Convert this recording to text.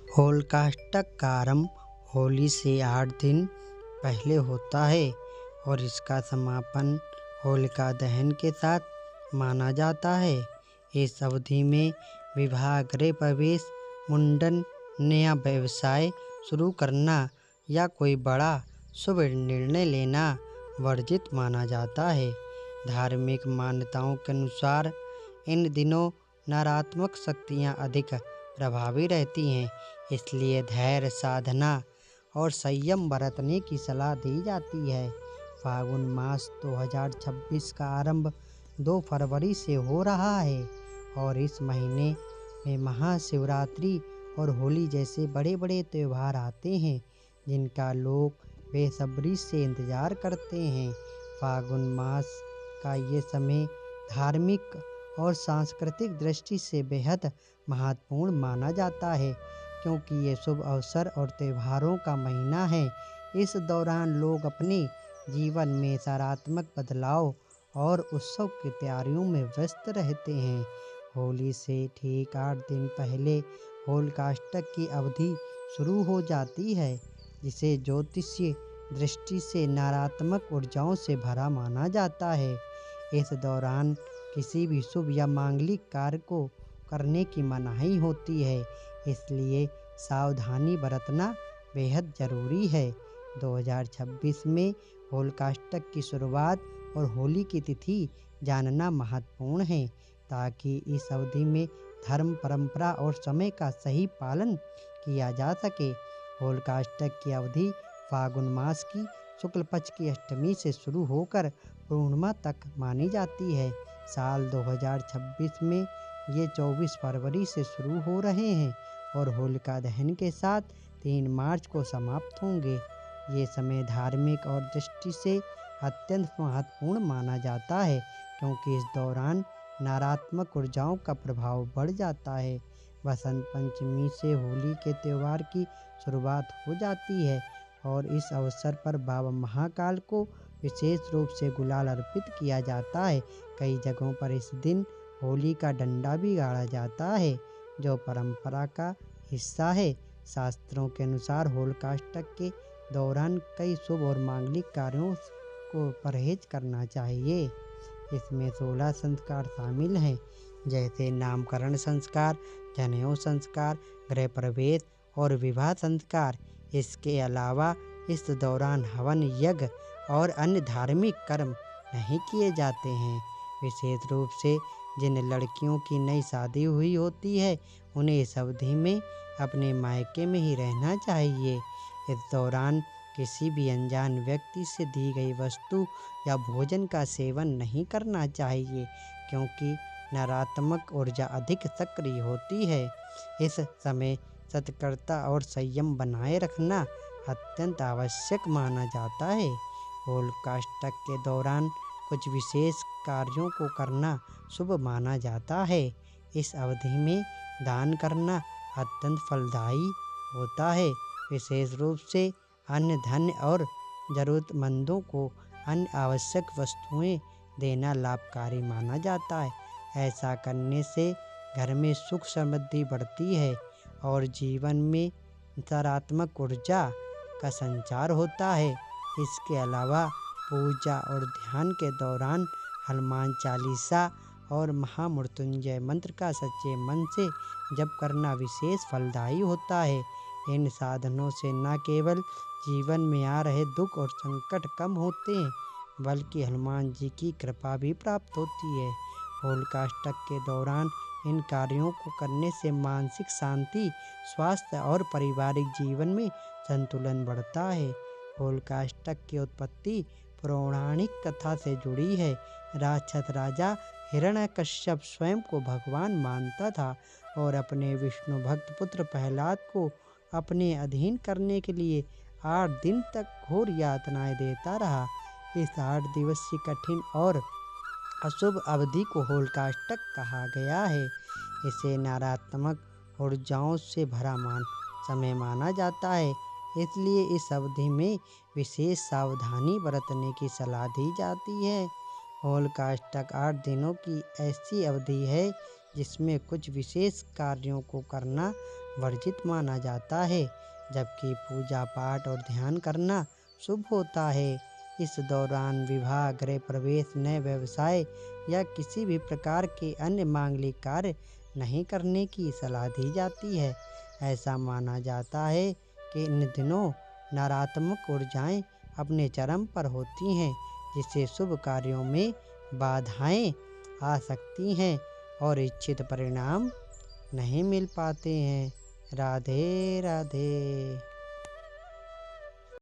होलिकाष्टक का आरंभ होली से 8 दिन पहले होता है और इसका समापन होलिका दहन के साथ माना जाता है। इस अवधि में विवाह, गृह प्रवेश, मुंडन, नया व्यवसाय शुरू करना या कोई बड़ा शुभ निर्णय लेना वर्जित माना जाता है। धार्मिक मान्यताओं के अनुसार इन दिनों नकारात्मक शक्तियाँ अधिक प्रभावी रहती हैं, इसलिए धैर्य, साधना और संयम बरतने की सलाह दी जाती है। फागुन मास 2026 का आरंभ 2 फरवरी से हो रहा है और इस महीने में महाशिवरात्रि और होली जैसे बड़े बड़े त्यौहार आते हैं, जिनका लोग बेसब्री से इंतजार करते हैं। फागुन मास का ये समय धार्मिक और सांस्कृतिक दृष्टि से बेहद महत्वपूर्ण माना जाता है, क्योंकि ये शुभ अवसर और त्योहारों का महीना है। इस दौरान लोग अपने जीवन में सकारात्मक बदलाव और उत्सव की तैयारियों में व्यस्त रहते हैं। होली से ठीक 8 दिन पहले होलिकाष्टक की अवधि शुरू हो जाती है, जिसे ज्योतिषीय दृष्टि से नकारात्मक ऊर्जाओं से भरा माना जाता है। इस दौरान किसी भी शुभ या मांगलिक कार्य को करने की मनाही होती है, इसलिए सावधानी बरतना बेहद ज़रूरी है। 2026 में होलिकाष्टक की शुरुआत और होली की तिथि जानना महत्वपूर्ण है, ताकि इस अवधि में धर्म, परंपरा और समय का सही पालन किया जा सके। होलिकाष्टक की अवधि फागुन मास की शुक्ल पक्ष की अष्टमी से शुरू होकर पूर्णिमा तक मानी जाती है। साल 2026 में ये 24 फरवरी से शुरू हो रहे हैं और होलिका दहन के साथ 3 मार्च को समाप्त होंगे। ये समय धार्मिक और दृष्टि से अत्यंत महत्वपूर्ण माना जाता है, क्योंकि इस दौरान नकारात्मक ऊर्जाओं का प्रभाव बढ़ जाता है। बसंत पंचमी से होली के त्यौहार की शुरुआत हो जाती है और इस अवसर पर बाबा महाकाल को विशेष रूप से गुलाल अर्पित किया जाता है। कई जगहों पर इस दिन होली का डंडा भी गाड़ा जाता है, जो परंपरा का हिस्सा है। शास्त्रों के अनुसार होलिकाष्टक के दौरान कई शुभ और मांगलिक कार्यों को परहेज करना चाहिए। इसमें 16 संस्कार शामिल हैं, जैसे नामकरण संस्कार, जनेऊ संस्कार, गृह प्रवेश और विवाह संस्कार। इसके अलावा इस दौरान हवन, यज्ञ और अन्य धार्मिक कर्म नहीं किए जाते हैं। विशेष रूप से जिन लड़कियों की नई शादी हुई होती है, उन्हें इस अवधि में अपने मायके में ही रहना चाहिए। इस दौरान किसी भी अनजान व्यक्ति से दी गई वस्तु या भोजन का सेवन नहीं करना चाहिए, क्योंकि नकारात्मक ऊर्जा अधिक सक्रिय होती है। इस समय सतर्कता और संयम बनाए रखना अत्यंत आवश्यक माना जाता है। होलिकाष्टक के दौरान कुछ विशेष कार्यों को करना शुभ माना जाता है। इस अवधि में दान करना अत्यंत फलदायी होता है, विशेष रूप से अन्य धन और ज़रूरतमंदों को अन्य आवश्यक वस्तुएं देना लाभकारी माना जाता है। ऐसा करने से घर में सुख समृद्धि बढ़ती है और जीवन में सकारात्मक ऊर्जा का संचार होता है। इसके अलावा पूजा और ध्यान के दौरान हनुमान चालीसा और महामृत्युंजय मंत्र का सच्चे मन से जप करना विशेष फलदायी होता है। इन साधनों से न केवल जीवन में आ रहे दुख और संकट कम होते हैं, बल्कि हनुमान जी की कृपा भी प्राप्त होती है। होलिकाष्टक के दौरान इन कार्यों को करने से मानसिक शांति, स्वास्थ्य और पारिवारिक जीवन में संतुलन बढ़ता है। होलिकाष्टक की उत्पत्ति पौराणिक कथा से जुड़ी है। राक्षस राजा हिरण्यकश्यप स्वयं को भगवान मानता था और अपने विष्णु भक्त पुत्र प्रहलाद को अपने अधीन करने के लिए 8 दिन तक घोर यातनाएं देता रहा। इस 8 दिवसीय कठिन और अशुभ अवधि को होलिकाष्टक कहा गया है। इसे नकारात्मक ऊर्जाओं से भरा समय माना जाता है, इसलिए इस अवधि में विशेष सावधानी बरतने की सलाह दी जाती है। होलिकाष्टक 8 दिनों की ऐसी अवधि है जिसमें कुछ विशेष कार्यों को करना वर्जित माना जाता है, जबकि पूजा पाठ और ध्यान करना शुभ होता है। इस दौरान विवाह, गृह प्रवेश, नए व्यवसाय या किसी भी प्रकार के अन्य मांगलिक कार्य नहीं करने की सलाह दी जाती है। ऐसा माना जाता है कि इन दिनों नकारात्मक ऊर्जाएं अपने चरम पर होती हैं, जिससे शुभ कार्यों में बाधाएं आ सकती हैं और इच्छित परिणाम नहीं मिल पाते हैं। राधे राधे।